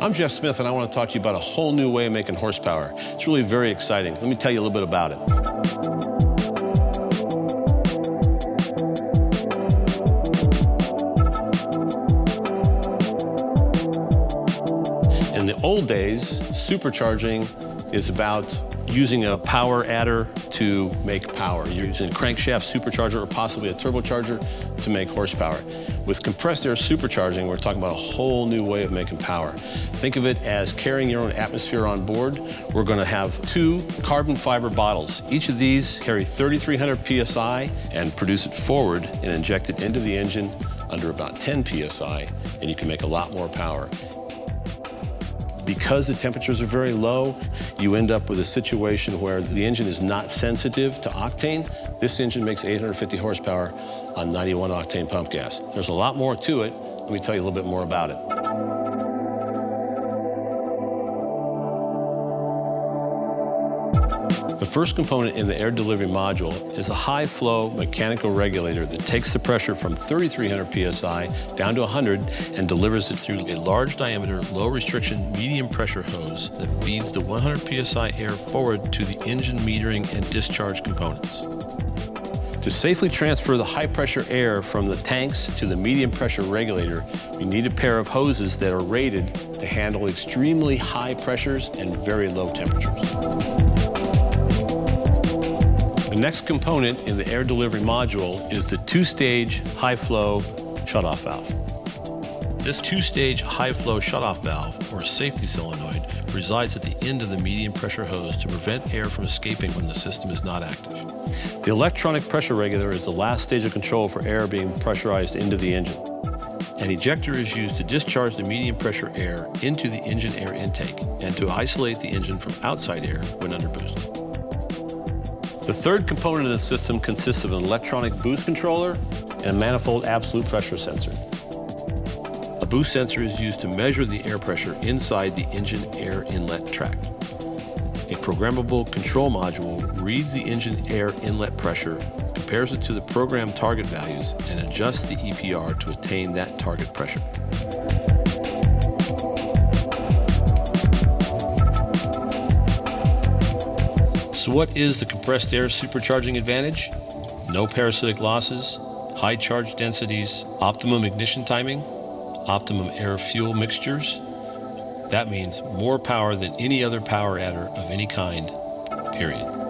I'm Jeff Smith, and I want to talk to you about a whole new way of making horsepower. It's really very exciting. Let me tell you a little bit about it. In the old days, supercharging is about using a power adder to make power. You're using a crankshaft supercharger or possibly a turbocharger to make horsepower. With compressed air supercharging, we're talking about a whole new way of making power. Think of it as carrying your own atmosphere on board. We're going to have 2 carbon fiber bottles. Each of these carry 3,300 PSI and produce it forward and inject it into the engine under about 10 PSI, and you can make a lot more power. Because the temperatures are very low, you end up with a situation where the engine is not sensitive to octane. This engine makes 850 horsepower on 91 octane pump gas. There's a lot more to it. Let me tell you a little bit more about it. The first component in the air delivery module is a high-flow mechanical regulator that takes the pressure from 3,300 PSI down to 100 and delivers it through a large diameter, low-restriction, medium-pressure hose that feeds the 100 PSI air forward to the engine metering and discharge components. To safely transfer the high-pressure air from the tanks to the medium-pressure regulator, we need a pair of hoses that are rated to handle extremely high pressures and very low temperatures. The next component in the air delivery module is the 2-stage high-flow shutoff valve. This 2-stage high-flow shutoff valve, or safety solenoid, resides at the end of the medium pressure hose to prevent air from escaping when the system is not active. The electronic pressure regulator is the last stage of control for air being pressurized into the engine. An ejector is used to discharge the medium pressure air into the engine air intake and to isolate the engine from outside air when under boost. The third component of the system consists of an electronic boost controller and a manifold absolute pressure sensor. A boost sensor is used to measure the air pressure inside the engine air inlet tract. A programmable control module reads the engine air inlet pressure, compares it to the programmed target values, and adjusts the EPR to attain that target pressure. So what is the compressed air supercharging advantage? No parasitic losses, high charge densities, optimum ignition timing, optimum air-fuel mixtures. That means more power than any other power adder of any kind, period.